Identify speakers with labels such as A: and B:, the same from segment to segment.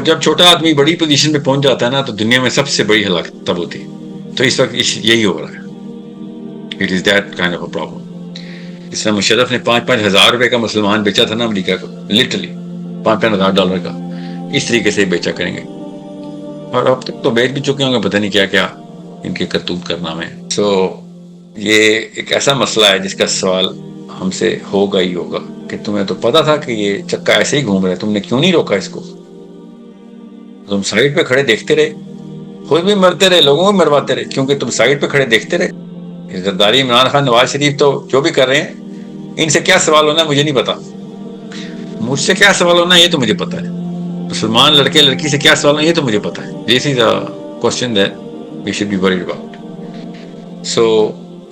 A: جب چھوٹا آدمی بڑی پوزیشن پہ پہنچ جاتا ہے نا تو دنیا میں سب سے بڑی ہلاکت تب ہوتی ہے. تو اس وقت یہی ہو رہا ہے. It is that kind of a problem. اس طرح مشرف نے 5,000 روپے کا مسلمان بیچا تھا نا امریکہ کو, لٹرلی $5,000 کا, اس طریقے سے بیچا کریں گے. اور اب تک تو بیچ بھی چکے ہوں گے, پتہ نہیں کیا کیا ان کے کرتوت کارنامے ہیں. یہ ایک ایسا مسئلہ ہے جس کا سوال ہم سے ہوگا ہی ہوگا کہ تمہیں تو پتا تھا کہ یہ چکا ایسے ہی گھوم رہا ہے, تم نے کیوں نہیں روکا اس کو؟ تم سائڈ پہ کھڑے دیکھتے رہے, خود بھی مرتے رہے, لوگوں کو مرواتے رہے, کیونکہ تم سائڈ پہ کھڑے دیکھتے رہے. زرداری, عمران خان, نواز شریف تو جو بھی کر رہے ہیں, ان سے کیا سوال ہونا ہے مجھے نہیں پتا. مجھ سے کیا سوال ہونا ہے یہ تو مجھے پتا ہے. مسلمان لڑکے لڑکی سے کیا سوال ہونا ہے یہ تو مجھے پتا ہے. This is a question that we should be worried about.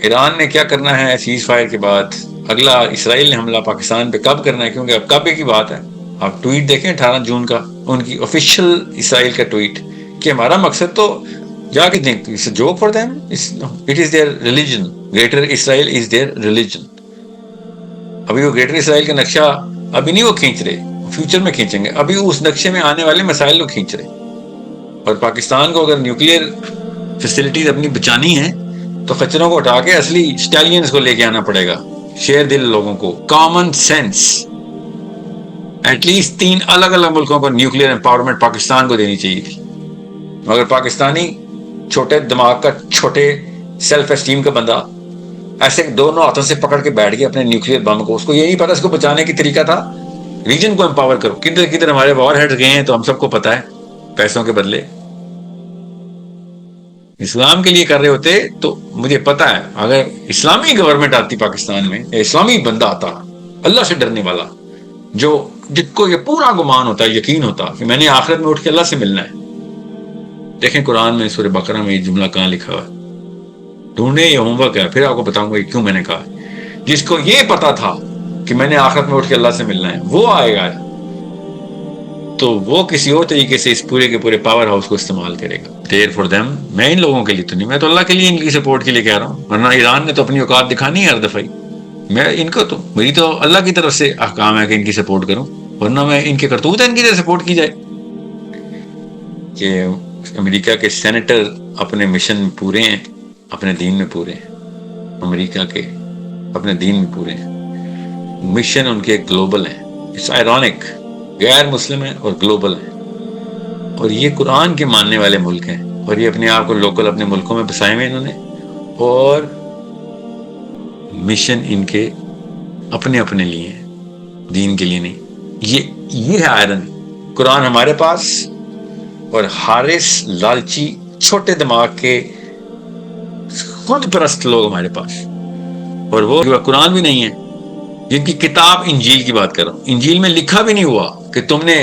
A: Iran نے کیا کرنا ہے سیز فائر کے بعد؟ اگلا اسرائیل نے حملہ پاکستان پہ کب کرنا ہے؟ کیونکہ اب کب کی بات ہے. آپ ٹویٹ دیکھیں 18 جون کا, ان کی آفیشیل اسرائیل کا ٹویٹ, کہ ہمارا مقصد تو جا کے دیکھ, it's a joke for them, it is their religion, greater Israel is their religion. ابھی وہ گریٹر اسرائیل کا نقشہ ابھی نہیں وہ کھینچ رہے, فیوچر میں کھینچیں گے. ابھی اس نقشے میں آنے والے مسائل کو کھینچ رہے. اور پاکستان کو اگر نیوکلیئر فیسلٹیز اپنی بچانی ہیں تو خچروں کو ہٹا کے اصلی اسٹیلینز کو لے کے آنا پڑے گا, شیر دل لوگوں کو. Common sense. ایٹ لیسٹ 3 الگ الگ ملکوں کو نیوکلیئر امپاورمنٹ پاکستان کو دینی چاہیے تھی. مگر پاکستانی چھوٹے دماغ کا, چھوٹے سیلف اسٹیم کا بندہ ایسے دونوں ہاتھوں سے پکڑ کے بیٹھ گیا اپنے نیوکلیئر بم کو. اس کو یہ نہیں پتا اس کو بچانے کی طریقہ تھا ریجن کو امپاور کرو. کدھر کدھر ہمارے وار ہیڈ گئے ہیں تو ہم سب کو پتا ہے, پیسوں کے بدلے. اسلام کے لیے کر رہے ہوتے تو مجھے پتا ہے اگر اسلامی گورنمنٹ آتی پاکستان میں, اسلامی بندہ آتا اللہ سے ڈرنے والا, جو جس کو یہ پورا گمان ہوتا ہے, یقین ہوتا کہ میں نے آخرت میں اٹھ کے اللہ سے ملنا ہے. دیکھیں قرآن میں سورہ بقرہ میں یہ جملہ کہاں لکھا ہوا ہے, ڈھونڈے, یہ ہوم ورک ہے, پھر آپ کو بتاؤں گا کیوں میں نے کہا. جس کو یہ پتا تھا کہ میں نے آخرت میں اٹھ کے اللہ سے ملنا ہے, وہ آئے گا تو وہ کسی اور طریقے سے اس پورے کے پورے پاور ہاؤس کو استعمال کرے گا. There for them. میں ان لوگوں کے لیے تو نہیں, میں تو اللہ کے لیے ان کی سپورٹ کے لیے کہہ رہا ہوں. ورنہ ایران نے تو اپنی اوقات دکھانی ہے ہر دفعہ. میں ان کو تو, میری تو اللہ کی طرف سے احکام ہے کہ ان کی سپورٹ کروں, ورنہ میں ان کے کرتوت ہیں ان کی طرف سپورٹ کی جائے. کہ امریکہ کے سینیٹر اپنے مشن میں پورے ہیں, اپنے دین میں پورے ہیں. امریکہ کے اپنے دین میں پورے ہیں, مشن ان کے گلوبل ہیں. اٹس آئرونک, غیر مسلم ہیں اور گلوبل ہیں. اور یہ قرآن کے ماننے والے ملک ہیں, اور یہ اپنے آپ کو لوکل اپنے ملکوں میں بسائے ہوئے انہوں نے, اور مشن ان کے اپنے اپنے لیے ہیں, دین کے لیے نہیں. یہ ہے آئرن. قرآن ہمارے پاس اور حارث, لالچی, چھوٹے دماغ کے خود پرست لوگ ہمارے پاس, اور وہ قرآن بھی نہیں ہے. جن کی کتاب انجیل کی بات کر رہا ہوں, انجیل میں لکھا بھی نہیں ہوا کہ تم نے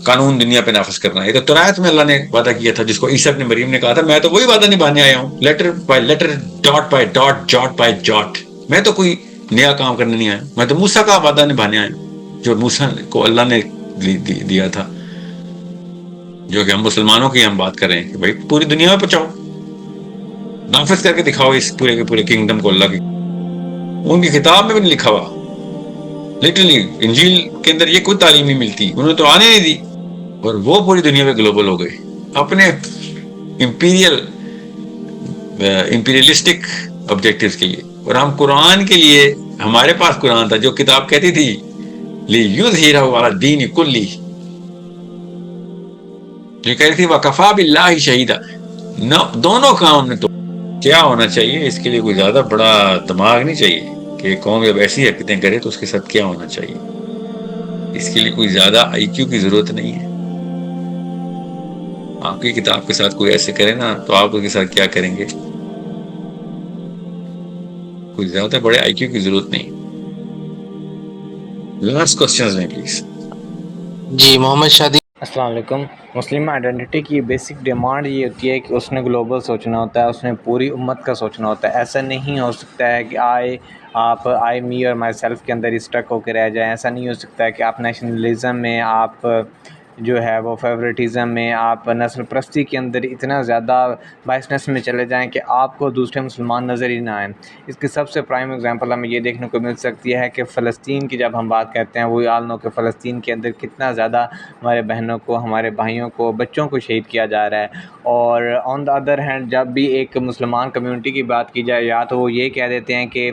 A: قانون دنیا پہ نافذ کرنا ہے. یہ تو تورات میں اللہ نے وعدہ کیا تھا, جس کو عیسیٰ ابن مریم نے کہا تھا میں تو وہی وعدہ نبھانے آیا ہوں, letter by letter, dot by dot, Jat by Jat. میں تو کوئی نیا کام کرنے نہیں آیا, میں تو موسیٰ کا وعدہ نبھانے آیا ہوں, جو موسیٰ کو اللہ نے دیا تھا, جو کہ ہم مسلمانوں کی ہم بات کر رہے ہیں کہ بھائی پوری دنیا میں پہنچاؤ, نافذ کر کے دکھاؤ اس پورے کے پورے کنگڈم کو اللہ کی. ان کی کتاب میں بھی نہیں لکھا ہوا, لٹرلی انجیل کے اندر یہ کوئی تعلیم نہیں ملتی, انہوں نے تو آنے نہیں دی. اور وہ پوری دنیا میں گلوبل ہو گئے اپنے امپیریلسٹک آبجیکٹیوز کے لیے. اور ہم قرآن کے لیے, ہمارے پاس قرآن تھا جو کتاب کہتی تھی لِیُظْہِرَهُ عَلَى الدِّینِ کُلِّهِ, جو کہتی تھی وَکَفَىٰ بِاللَّهِ شَہِیدًا. دونوں کام میں تو کیا ہونا چاہیے, اس کے لیے کوئی زیادہ بڑا دماغ نہیں چاہیے کہ قوم جب ایسی حرکتیں کرے تو اس کے ساتھ کیا ہونا چاہیے. اس کے لیے کوئی زیادہ آئی کیو کی ضرورت نہیں ہے. آپ کی کتاب کے ساتھ کوئی ایسے کرے نا تو آپ اس کے ساتھ کیا کریں گے؟ کوئی زیادہ بڑے آئی کیو کی ضرورت نہیں. لاسٹ کوسچنز میں پلیز.
B: جی محمد شادی.
C: السلام علیکم. مسلم آئیڈینٹی کی بیسک ڈیمانڈ یہ ہوتی ہے کہ اس نے گلوبل سوچنا ہوتا ہے, اس نے پوری امت کا سوچنا ہوتا ہے. ایسا نہیں ہو سکتا ہے کہ آئی می اور مائی سیلف کے اندر اسٹک ہو کے رہ جائیں. ایسا نہیں ہو سکتا ہے کہ آپ نیشنلزم میں آپ جو ہے وہ فیوریٹزم میں، آپ نسل پرستی کے اندر اتنا زیادہ بائسنس میں چلے جائیں کہ آپ کو دوسرے مسلمان نظر ہی نہ آئیں۔ اس کی سب سے پرائم ایگزامپل ہمیں یہ دیکھنے کو مل سکتی ہے کہ فلسطین کی جب ہم بات کرتے ہیں، وہ آل نو کہ فلسطین کے اندر کتنا زیادہ ہمارے بہنوں کو، ہمارے بھائیوں کو، بچوں کو شہید کیا جا رہا ہے۔ اور آن دا ادر ہینڈ جب بھی ایک مسلمان کمیونٹی کی بات کی جائے، یا تو وہ یہ کہہ دیتے ہیں کہ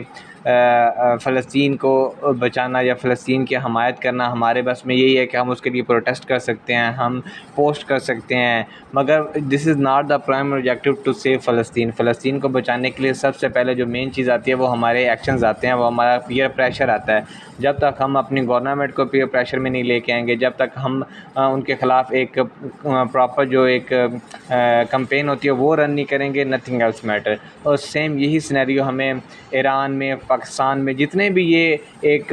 C: فلسطین کو بچانا یا فلسطین کی حمایت کرنا ہمارے بس میں یہی ہے کہ ہم اس کے لیے پروٹیسٹ کر سکتے ہیں، ہم پوسٹ کر سکتے ہیں، مگر this is not the prime objective to save فلسطین۔ فلسطین کو بچانے کے لیے سب سے پہلے جو مین چیز آتی ہے وہ ہمارے ایکشنز آتے ہیں، وہ ہمارا پیئر پریشر آتا ہے۔ جب تک ہم اپنی گورنمنٹ کو پیئر پریشر میں نہیں لے کے آئیں گے، جب تک ہم ان کے خلاف ایک پراپر جو ایک کمپین ہوتی ہے وہ رن نہیں کریں گے، نتھنگ ایلس میٹر۔ اور سیم یہی سینیریو ہمیں ایران میں، پاکستان میں، جتنے بھی یہ ایک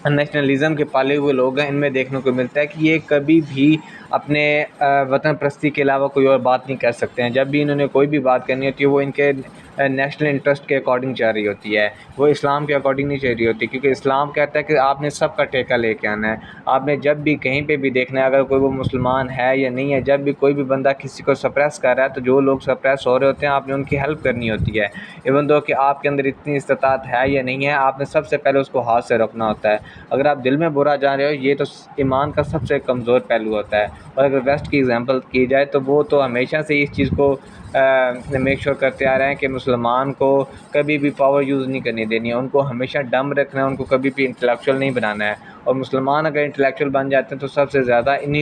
C: نیشنلزم کے پالے ہوئے لوگ ہیں، ان میں دیکھنے کو ملتا ہے کہ یہ کبھی بھی اپنے وطن پرستی کے علاوہ کوئی اور بات نہیں کر سکتے ہیں۔ جب بھی انہوں نے کوئی بھی بات کرنی ہوتی ہے، وہ ان کے نیشنل انٹرسٹ کے اکارڈنگ چل رہی ہوتی ہے، وہ اسلام کے اکارڈنگ نہیں چل رہی ہوتی، کیونکہ اسلام کہتا ہے کہ آپ نے سب کا ٹیکہ لے کے آنا ہے۔ آپ نے جب بھی کہیں پہ بھی دیکھنا ہے، اگر کوئی وہ مسلمان ہے یا نہیں ہے، جب بھی کوئی بھی بندہ کسی کو سپریس کر رہا ہے، تو جو لوگ سپریس ہو رہے ہوتے ہیں، آپ نے ان کی ہیلپ کرنی ہوتی ہے، ایون دو کہ آپ کے اندر اتنی استطاعت ہے یا نہیں ہے، آپ نے سب سے پہلے اس کو ہاتھ سے روکنا ہوتا ہے۔ اگر آپ دل میں برا جان رہے ہو، یہ تو ایمان کا سب سے کمزور پہلو ہوتا ہے۔ اور اگر ویسٹ کی ایگزامپل کی جائے تو وہ تو ہمیشہ سے اس چیز کو میک شور کرتے آ رہے ہیں کہ مسلمان کو کبھی بھی پاور یوز نہیں کرنی دینی ہے، ان کو ہمیشہ ڈم رکھنا ہے، ان کو کبھی بھی انٹلیکچوئل نہیں بنانا ہے۔ اور مسلمان اگر انٹلیکچوئل بن جاتے ہیں تو سب سے زیادہ انہی